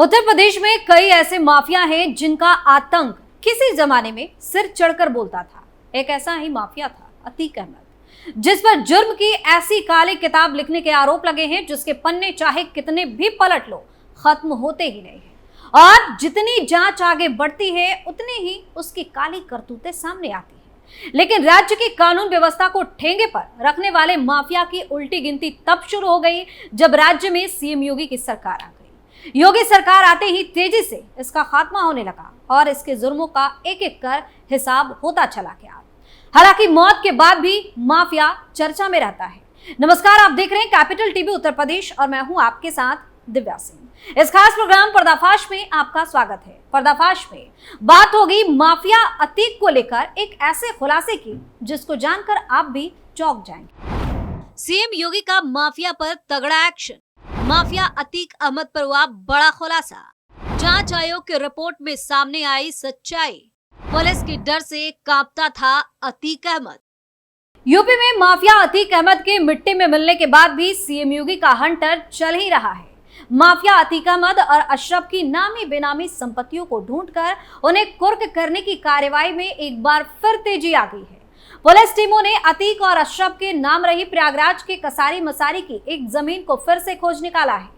उत्तर प्रदेश में कई ऐसे माफिया हैं जिनका आतंक किसी जमाने में सिर चढ़कर बोलता था। एक ऐसा ही माफिया था अतीक अहमद, जिस पर जुर्म की ऐसी काली किताब लिखने के आरोप लगे हैं जिसके पन्ने चाहे कितने भी पलट लो खत्म होते ही नहीं है। और जितनी जांच आगे बढ़ती है उतनी ही उसकी काली करतूतें सामने आती है। लेकिन राज्य की कानून व्यवस्था को ठेंगे पर रखने वाले माफिया की उल्टी गिनती तब शुरू हो गई जब राज्य में सीएम योगी की सरकार आ गई। योगी सरकार आते ही तेजी से इसका खात्मा होने लगा और इसके जुर्मों का एक एक कर हिसाब होता चला गया। हालांकि मौत के बाद भी माफिया चर्चा में रहता है। नमस्कार, आप देख रहे हैं कैपिटल टीवी उत्तर प्रदेश और मैं हूं आपके साथ दिव्या सिंह। इस खास प्रोग्राम पर्दाफाश में आपका स्वागत है। पर्दाफाश में बात होगी माफिया अतीक को लेकर एक ऐसे खुलासे की जिसको जानकर आप भी चौंक जाएंगे। सीएम योगी का माफिया पर तगड़ा एक्शन। माफिया अतीक अहमद पर हुआ बड़ा खुलासा। जांच आयोग की रिपोर्ट में सामने आई सच्चाई। पुलिस के डर से कांपता था अतीक अहमद। यूपी में माफिया अतीक अहमद के मिट्टी में मिलने के बाद भी सीएम योगी का हंटर चल ही रहा है। माफिया अतीक अहमद और अशरफ की नामी बेनामी संपत्तियों को ढूंढकर उन्हें कुर्क करने की कार्रवाई में एक बार फिर तेजी आ गई है। पुलिस टीमों ने अतीक और अशरफ के नाम रही प्रयागराज के कसारी मसारी की एक जमीन को फिर से खोज निकाला है।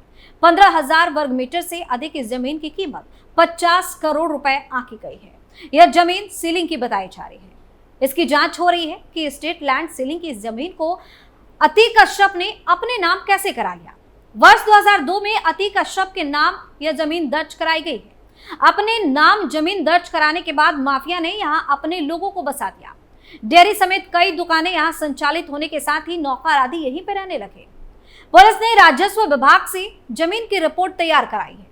15,000 वर्ग मीटर से अधिक इस जमीन की कीमत 50 करोड़ रुपए आंकी गई है। यह जमीन सीलिंग की बताई जा रही है। इसकी जांच हो रही है कि स्टेट लैंड सीलिंग की इस जमीन को अतीक अशरफ ने अपने नाम कैसे करा लिया। वर्ष 2002 में अतीक अशरफ के नाम यह जमीन दर्ज कराई गई है। अपने नाम जमीन दर्ज कराने के बाद माफिया ने यहां अपने लोगों को बसा दिया। डेयरी समेत कई दुकानें यहां संचालित होने के साथ ही नौकर आदि यहीं पर रहने लगे। पुलिस ने राजस्व विभाग से जमीन की रिपोर्ट तैयार कराई है।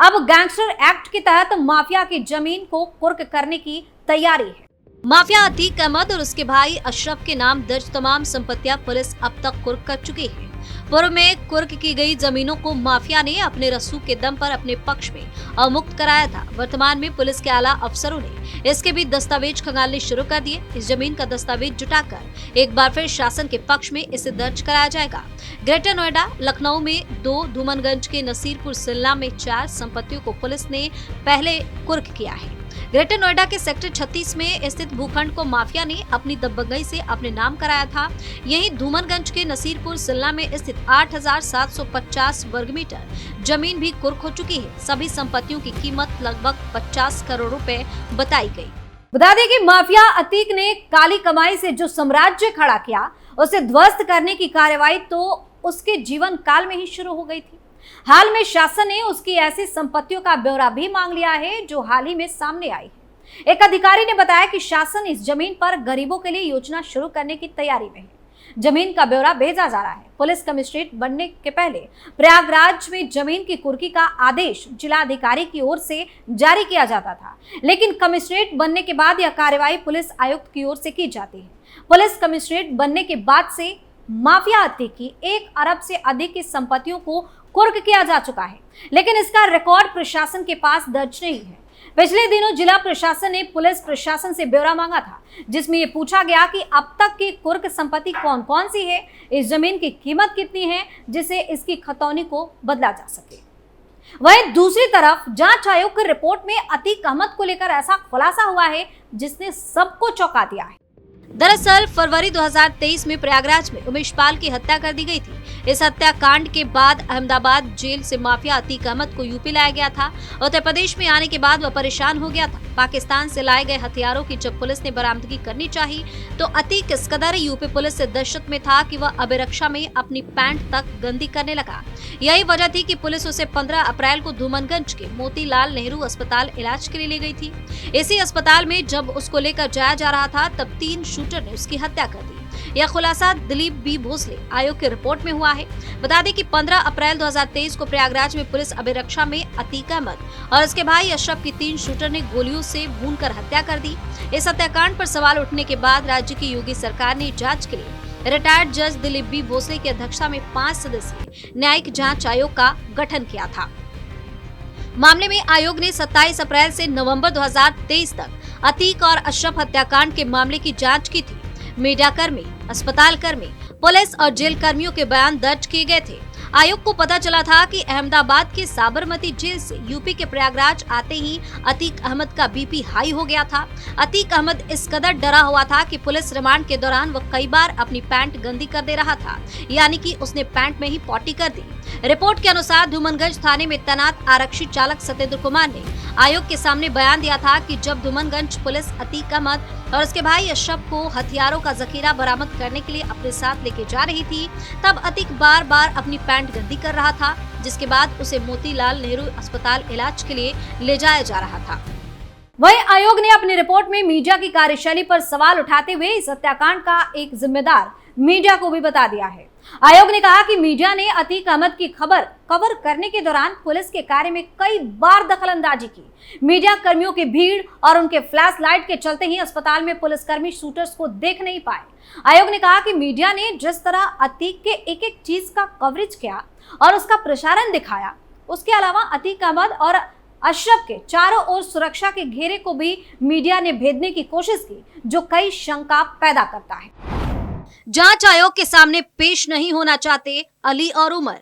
अब गैंगस्टर एक्ट के तहत माफिया की जमीन को कुर्क करने की तैयारी है। माफिया अतीक अहमद और उसके भाई अशरफ के नाम दर्ज तमाम संपत्तियां पुलिस अब तक कुर्क कर चुकी है। पूर्व में कुर्क की गई जमीनों को माफिया ने अपने रसूख के दम पर अपने पक्ष में अवमुक्त कराया था। वर्तमान में पुलिस के आला अफसरों ने इसके भी दस्तावेज खंगालने शुरू कर दिए। इस जमीन का दस्तावेज जुटाकर एक बार फिर शासन के पक्ष में इसे दर्ज कराया जाएगा। ग्रेटर नोएडा, लखनऊ में 2, धूमनगंज के नसीरपुर सिल्ला में 4 संपत्तियों को पुलिस ने पहले कुर्क किया है। ग्रेटर नोएडा के सेक्टर 36 में स्थित भूखंड को माफिया ने अपनी दबंगई से अपने नाम कराया था। यहीं धूमनगंज के नसीरपुर सिल्ला में स्थित 8,750 वर्ग मीटर जमीन भी कुर्क हो चुकी है। सभी संपत्तियों की कीमत लगभग 50 करोड़ रुपए बताई गई। बता दें कि माफिया अतीक ने काली कमाई से जो साम्राज्य खड़ा किया उसे ध्वस्त करने की कार्रवाई तो उसके जीवन काल में ही शुरू हो गई थी। हाल में शासन ने उसकी ऐसी संपत्तियों का ब्यौरा भी मांग लिया है जो हाल ही में सामने आई है। एक अधिकारी ने बताया कि शासन इस जमीन पर गरीबों के लिए योजना शुरू करने की तैयारी में है। जमीन का ब्यौरा भेजा जा रहा है। पुलिस कमिश्नरेट बनने के पहले प्रयागराज में जमीन की कुर्की का आदेश जिलाधिकारी की ओर से जारी किया जाता था, लेकिन कमिश्नरेट बनने के बाद यह कार्रवाई पुलिस आयुक्त की ओर से की जाती है। पुलिस कमिश्नरेट बनने के बाद से माफिया अतीक की 1 अरब से अधिक की संपत्तियों को कुर्क किया जा चुका है, लेकिन इसका रिकॉर्ड प्रशासन के पास दर्ज नहीं है। पिछले दिनों जिला प्रशासन ने पुलिस प्रशासन से ब्यौरा मांगा था, जिसमें ये पूछा गया कि अब तक की कुर्क संपत्ति कौन कौन सी है, इस जमीन की कीमत कितनी है जिससे इसकी खतौनी को बदला जा सके। वहीं दूसरी तरफ जांच आयोग की रिपोर्ट में अतीक अहमद को लेकर ऐसा खुलासा हुआ है जिसने सबको चौंका दिया है। दरअसल फरवरी 2023 में प्रयागराज में उमेश पाल की हत्या कर दी गई थी। इस हत्याकांड के बाद अहमदाबाद जेल से माफिया अतीक अहमद को यूपी लाया गया था। उत्तर प्रदेश में आने के बाद वह परेशान हो गया था। पाकिस्तान से लाए गए हथियारों की जब पुलिस ने बरामदगी करनी चाही तो अतीक इस कदर यूपी पुलिस से दहशत में था कि वह अभिरक्षा में अपनी पैंट तक गंदी करने लगा। यही वजह थी कि पुलिस उसे 15 अप्रैल को धूमनगंज के मोतीलाल नेहरू अस्पताल इलाज के लिए ले गई थी। इसी अस्पताल में जब उसको लेकर जाया जा रहा था तब 3 शूटर ने उसकी हत्या कर दी। यह खुलासा दिलीप बी भोसले आयोग की रिपोर्ट में हुआ है। बता दें कि 15 अप्रैल 2023 को प्रयागराज में पुलिस अभिरक्षा में अतीक अहमद और उसके भाई अशरफ की 3 शूटर ने गोलियों से भूनकर हत्या कर दी। इस हत्याकांड पर सवाल उठने के बाद राज्य की योगी सरकार ने जांच के लिए रिटायर्ड जज दिलीप बी भोसले की अध्यक्षता में 5 सदस्यीय न्यायिक जांच आयोग का गठन किया था। मामले में आयोग ने 27 अप्रैल से नवंबर 2023 तक अतीक और अशरफ हत्याकांड के मामले की जांच की थी। मीडिया कर्मी, अस्पताल कर्मी, पुलिस और जेल कर्मियों के बयान दर्ज किए गए थे। आयोग को पता चला था कि अहमदाबाद के साबरमती जेल से यूपी के प्रयागराज आते ही अतीक अहमद का बीपी हाई हो गया था। अतीक अहमद इस कदर डरा हुआ था कि पुलिस रिमांड के दौरान वह कई बार अपनी पैंट गंदी कर दे रहा था, यानी कि उसने पैंट में ही पॉटी कर दी। रिपोर्ट के अनुसार धूमनगंज थाने में तैनात आरक्षी चालक सत्येंद्र कुमार ने आयोग के सामने बयान दिया था कि जब धूमनगंज पुलिस अतीक अहमद और उसके भाई अशरफ को हथियारों का जखीरा बरामद करने के लिए अपने साथ लेके जा रही थी, तब अतीक बार बार अपनी पैंट गंदी कर रहा था, जिसके बाद उसे मोतीलाल नेहरू अस्पताल इलाज के लिए ले जाया जा रहा था। वहीं आयोग ने अपनी रिपोर्ट में मीडिया की कार्यशैली पर सवाल उठाते हुए इस हत्याकांड का एक जिम्मेदार मीडिया को भी बता दिया है। आयोग ने कहा कि मीडिया ने अतीक अहमद की खबर कवर करने के दौरान पुलिस के कार्य में कई बार दखलंदाजी की। मीडिया कर्मियों की भीड़ और उनके फ्लैश लाइट के चलते ही अस्पताल में पुलिसकर्मी शूटर्स को देख नहीं पाए। आयोग ने कहा कि मीडिया ने जिस तरह अतीक के एक एक चीज का कवरेज किया और उसका प्रसारण दिखाया, उसके अलावा अतीक अहमद और अशरफ के चारों ओर सुरक्षा के घेरे को भी मीडिया ने भेदने की कोशिश की, जो कई शंका पैदा करता है। जांच आयोग के सामने पेश नहीं होना चाहते अली और उमर।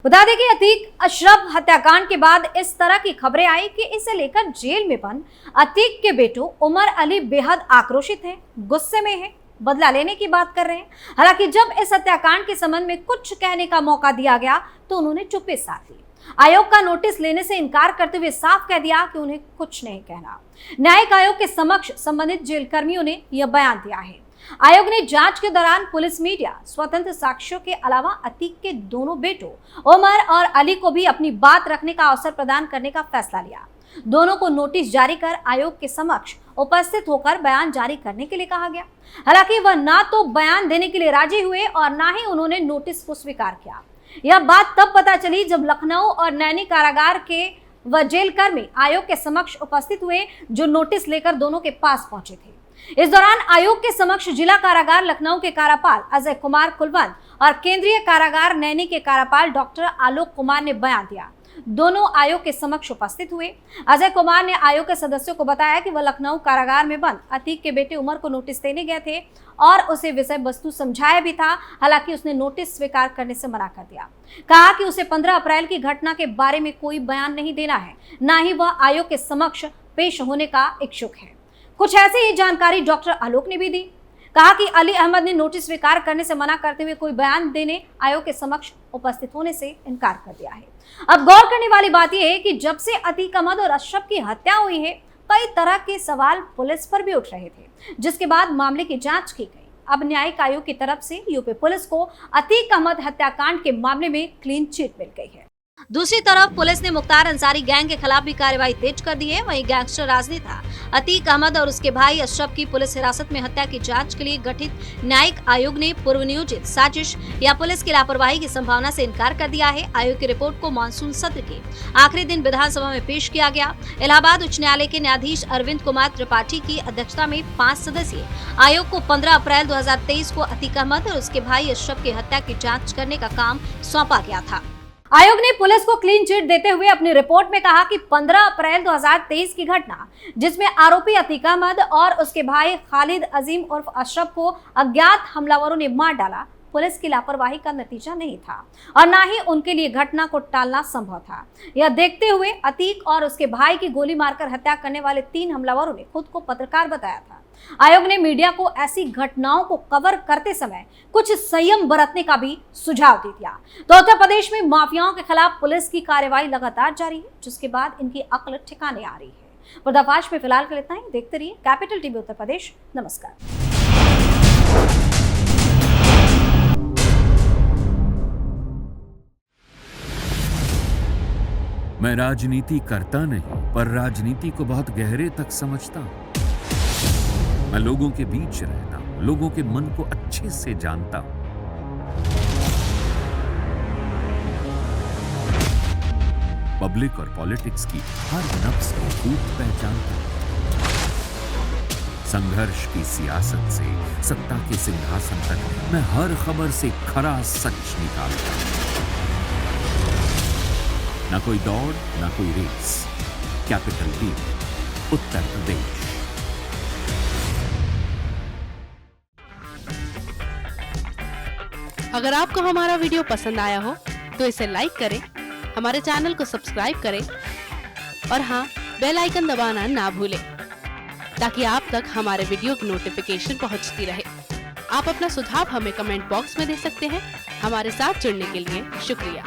बता दें कि अतीक अशरफ हत्याकांड के बाद इस तरह की खबरें आई कि इसे लेकर जेल में बंद अतीक के बेटों उमर अली बेहद आक्रोशित हैं, गुस्से में हैं, बदला लेने की बात कर रहे हैं। हालांकि जब इस हत्याकांड के संबंध में कुछ कहने का मौका दिया गया तो उन्होंने चुप्पी साध ली। आयोग का नोटिस लेने से इनकार करते हुए साफ कह दिया कि उन्हें कुछ नहीं कहना। न्यायिक आयोग के समक्ष संबंधित जेल कर्मियों ने यह बयान दिया है। आयोग ने जांच के दौरान पुलिस, मीडिया, स्वतंत्र साक्ष्यों के अलावा अतीक के दोनों बेटों उमर और अली को भी अपनी बात रखने का अवसर प्रदान करने का फैसला लिया। दोनों को नोटिस जारी कर आयोग के समक्ष उपस्थित होकर बयान जारी करने के लिए कहा गया। हालांकि वह ना तो बयान देने के लिए राजी हुए और ना ही उन्होंने नोटिस को स्वीकार किया। यह बात तब पता चली जब लखनऊ और नैनी कारागार के वह जेल कर्मी आयोग के समक्ष उपस्थित हुए, जो नोटिस लेकर दोनों के पास पहुंचे थे। इस दौरान आयोग के समक्ष जिला कारागार लखनऊ के कारापाल अजय कुमार कुलवंत और केंद्रीय कारागार नैनी के कारापाल डॉक्टर आलोक कुमार ने बयान दिया। दोनों आयोग के समक्ष उपस्थित हुए। अजय कुमार ने आयोग के सदस्यों को बताया कि वह लखनऊ कारागार में बंद अतीक के बेटे उमर को नोटिस देने गए थे और उसे विषय वस्तु समझाया भी था। हालांकि उसने नोटिस स्वीकार करने से मना कर दिया। कहा कि उसे 15 अप्रैल की घटना के बारे में कोई बयान नहीं देना है, ना ही वह आयोग के समक्ष पेश होने का इच्छुक है। कुछ ऐसी ही जानकारी डॉक्टर आलोक ने भी दी। कहा कि अली अहमद ने नोटिस स्वीकार करने से मना करते हुए कोई बयान देने आयोग के समक्ष उपस्थित होने से इनकार कर दिया है। अब गौर करने वाली बात यह है कि जब से अतीक अहमद और अशरफ की हत्या हुई है, कई तरह के सवाल पुलिस पर भी उठ रहे थे, जिसके बाद मामले की जांच की गई। अब न्यायिक आयोग की तरफ से यूपी पुलिस को अतीक अहमद हत्याकांड के मामले में क्लीन चिट मिल गई है। दूसरी तरफ पुलिस ने मुख्तार अंसारी गैंग के खिलाफ भी कार्रवाई तेज कर दी है। वहीं गैंगस्टर राजनेता अतीक अहमद और उसके भाई अशरफ की पुलिस हिरासत में हत्या की जांच के लिए गठित न्यायिक आयोग ने पूर्व नियोजित साजिश या पुलिस की लापरवाही की संभावना से इनकार कर दिया है। आयोग की रिपोर्ट को मानसून सत्र के आखिरी दिन विधानसभा में पेश किया गया। इलाहाबाद उच्च न्यायालय के न्यायाधीश अरविंद कुमार त्रिपाठी की अध्यक्षता में 5 सदस्यीय आयोग को 15 अप्रैल 2023 को अतीक अहमद और उसके भाई अशरफ की हत्या की जाँच करने का काम सौंपा गया था। आयोग ने पुलिस को क्लीन चिट देते हुए अपनी रिपोर्ट में कहा कि 15 अप्रैल 2023 की घटना, जिसमें आरोपी अतीक अहमद और उसके भाई खालिद अजीम उर्फ अशरफ को अज्ञात हमलावरों ने मार डाला, पुलिस की लापरवाही का नतीजा नहीं था और ना ही उनके लिए घटना को टालना संभव था। यह देखते हुए अतीक और उसके भाई की गोली मारकर हत्या करने वाले 3 हमलावरों ने खुद को पत्रकार बताया था। आयोग ने मीडिया को ऐसी घटनाओं को कवर करते समय कुछ संयम बरतने का भी सुझाव दे दिया। तो उत्तर प्रदेश में माफियाओं के खिलाफ पुलिस की कार्रवाई लगातार जारी है, जिसके बाद इनकी अक्ल ठिकाने आ रही है। पर्दाफाश में फिलहाल के लिए इतना ही। देखते रहिए कैपिटल टीवी उत्तर प्रदेश। नमस्कार। मैं राजनीति करता नहीं, पर राजनीति को बहुत गहरे तक समझता हूं। मैं लोगों के बीच रहता हूं, लोगों के मन को अच्छे से जानता हूं। पब्लिक और पॉलिटिक्स की हर नब्ज को खूब पहचानता हूं। संघर्ष की सियासत से सत्ता के सिंहासन तक मैं हर खबर से खरा सच निकालता हूं। ना कोई दौड़, ना कोई race. Capital TV, Uttar Pradesh. अगर आपको हमारा वीडियो पसंद आया हो तो इसे लाइक करें, हमारे चैनल को सब्सक्राइब करें और हाँ, बेल आइकन दबाना ना भूलें ताकि आप तक हमारे वीडियो की नोटिफिकेशन पहुंचती रहे। आप अपना सुझाव हमें कमेंट बॉक्स में दे सकते हैं। हमारे साथ जुड़ने के लिए शुक्रिया।